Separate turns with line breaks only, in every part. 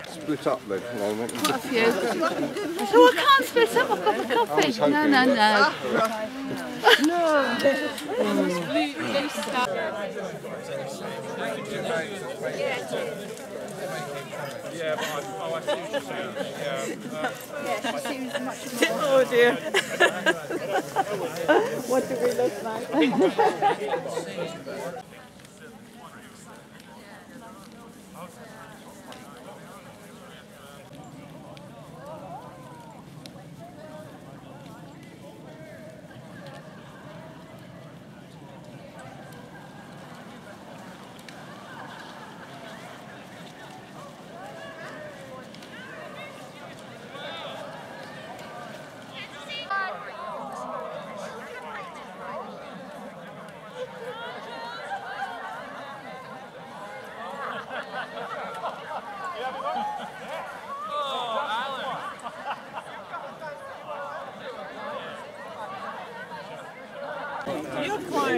Split up then for a moment.
What a few. Oh, I can't split up, I've got the coffee. No. No.
Yeah, but I see what you're saying.
Oh dear. What do we look like?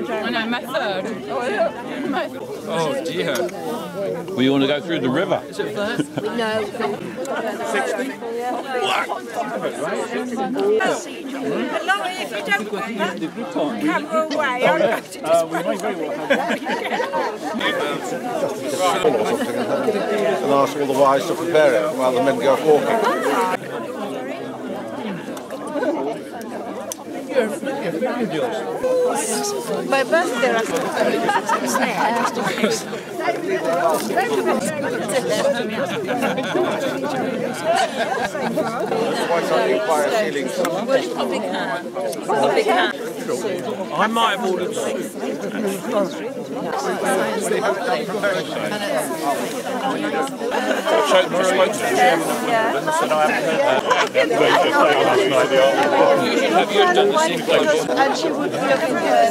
I know, my third.
Oh dear.
Well, you want to go through the river?
Is it first?
No.
60?
If you don't want that camera away, I'll have to
And ask all the wives to prepare it while the men go walking.
My birthday last
Why can't you buy a ceiling?
Well, you probably can.
I might have ordered soup.
Spoke to the chairman of Wimbledon and said I haven't heard that. Have you done the same place?
And she would be looking good.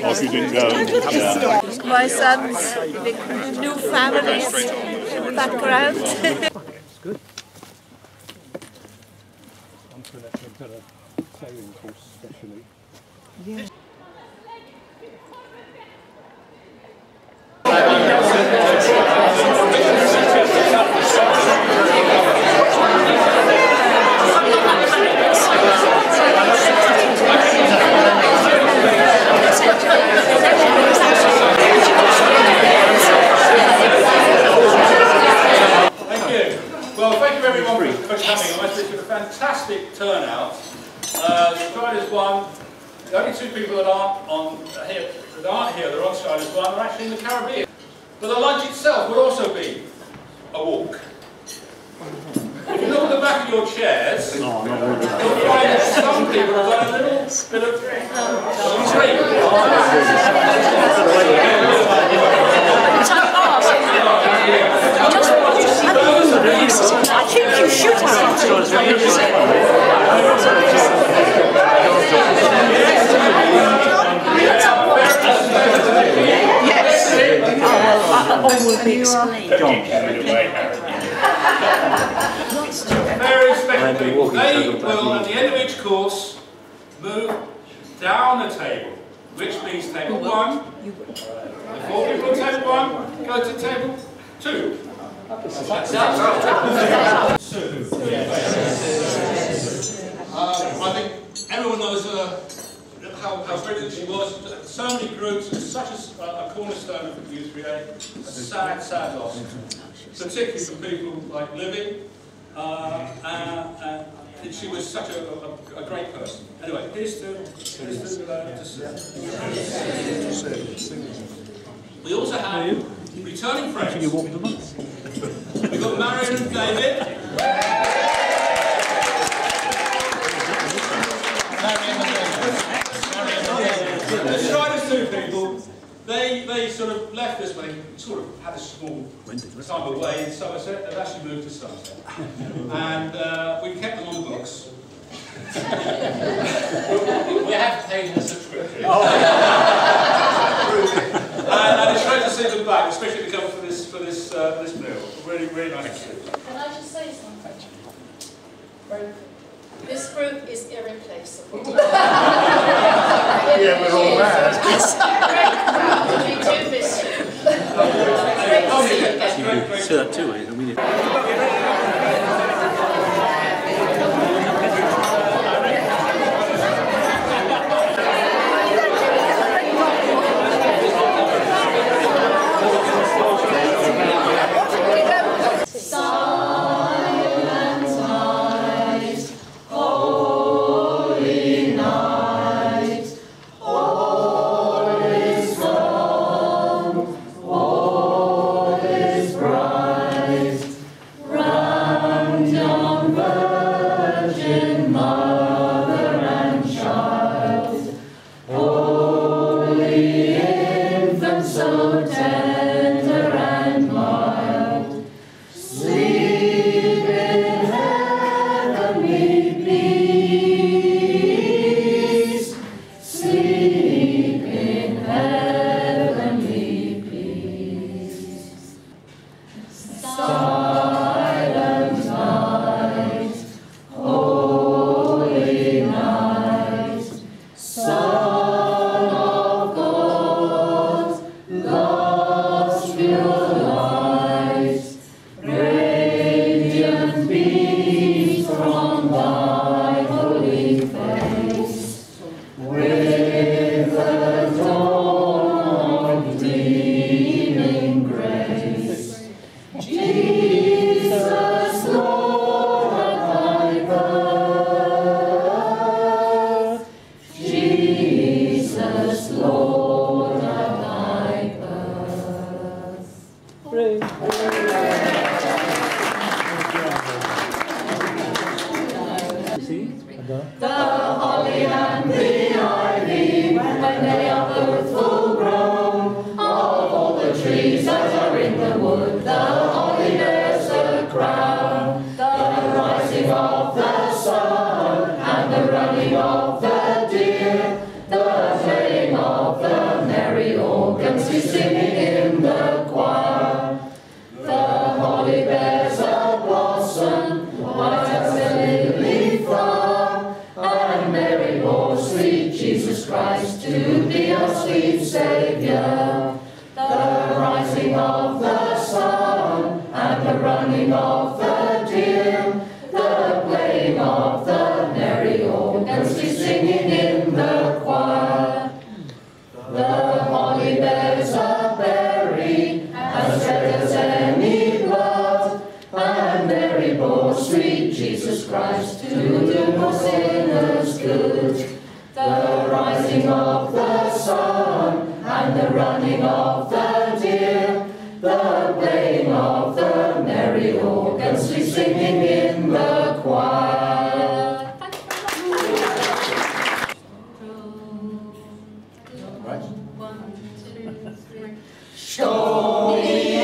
Oh, you didn't go.
My son's new family's background.
It's good. I'm sure that's a better sailing course, especially.
Yeah.
Fantastic turnout. The Striders won. The only two people that aren't here, that are on Striders won, are actually in the Caribbean. But the lunch itself will also be a walk. If you look at the back of your chairs, you'll find that some people have done a little bit of
I think you should have. Yes. All will be explained.
Very respectful people. They will, at the end of each course, move down the table, which means table 1. The 4 people on table 1 go to table 2. I think everyone knows how brilliant she was. So many groups, such a cornerstone of the U3A. A sad, sad loss. Particularly for people like Libby. she was such a great person. Anyway, here's to we also have returning friends. We've got Marion and David. The Striders two people, they sort of left us when they sort of had a small time away in Somerset. They've actually moved to Somerset. And we kept them on the books. We have paid a subscription. And it's great to see them back, especially to come for this meal. Really, really nice to see them.
Can I just say something? This group is irreplaceable.
Yeah, we're all mad.
We do miss you. Great to see you again.
You say that too, eh? We need.
The holly and the ivy, when they are both full grown, of all the trees that are in the wood, the holly bears a crown. The rising of the sun, and the running of the deer, the playing of the merry organs, we singing in the choir. The holly bears a blossom, white as a lily flower, and Mary bore sweet Jesus Christ to be our sweet Saviour. The rising of the sun, and the running of the deer, the playing of the merry organs, we singing in the choir. The holly bears a berry, as red as any blood, and Mary bore sweet Jesus Christ to do poor sinners good. The rising of the sun, and the running of the deer, the playing of the merry organs, we singing in the choir. Show me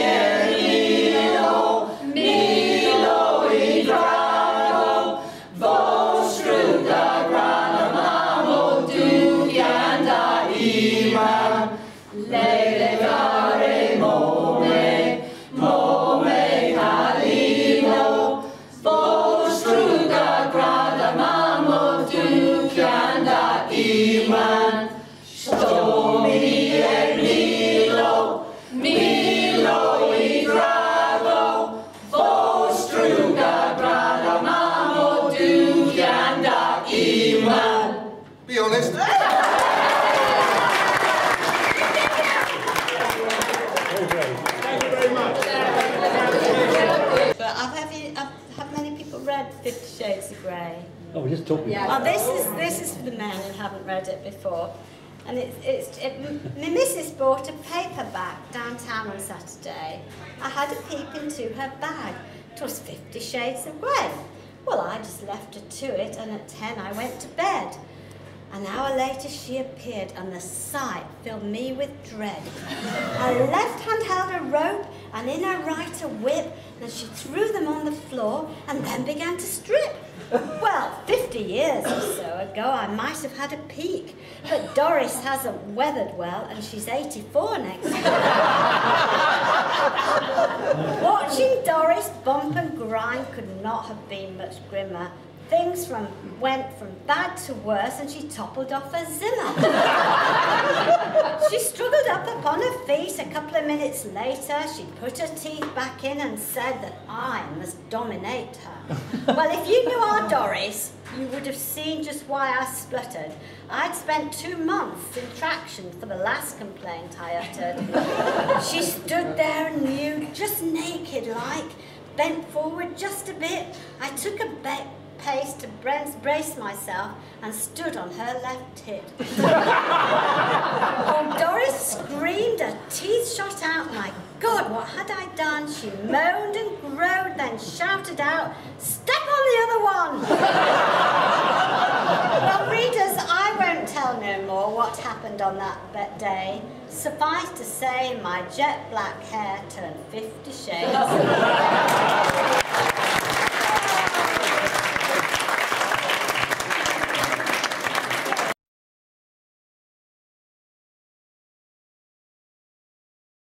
Milo I drago, vostruga grana mamo dukianda ima, legare mome calino, vostruga grana mamo dukianda ima. Show me Milo I drago, vostruga grana mamo dukianda ima.
Be honest.
Thank you very much.
But have many people read 50 Shades of Grey?
Oh, just talking.
Well, this is for the men who haven't read it before. And my missus bought a paperback downtown on Saturday. I had a peep into her bag. It was 50 Shades of Grey. Well, I just left her to it, and at 10 I went to bed. An hour later she appeared, and the sight filled me with dread. Her left hand held a rope, and in her right a whip, and she threw them on the floor, and then began to strip. Well, 50 years or so ago I might have had a peek, but Doris hasn't weathered well, and she's 84 next year. Watching Doris bump and grind could not have been much grimmer. Things went from bad to worse, and she toppled off her Zimmer. She struggled up upon her feet. A couple of minutes later, she put her teeth back in and said that I must dominate her. Well, if you knew our Doris, you would have seen just why I spluttered. I'd spent 2 months in traction for the last complaint I uttered. She stood there nude, just naked like, bent forward just a bit. I took a pace to brace myself and stood on her left tit. Oh, Doris screamed, her teeth shot out. My God, what had I done? She moaned and groaned, then shouted out, "Step on the other one!" Well, readers, I won't tell no more what happened on that day. Suffice to say, my jet black hair turned 50 shades.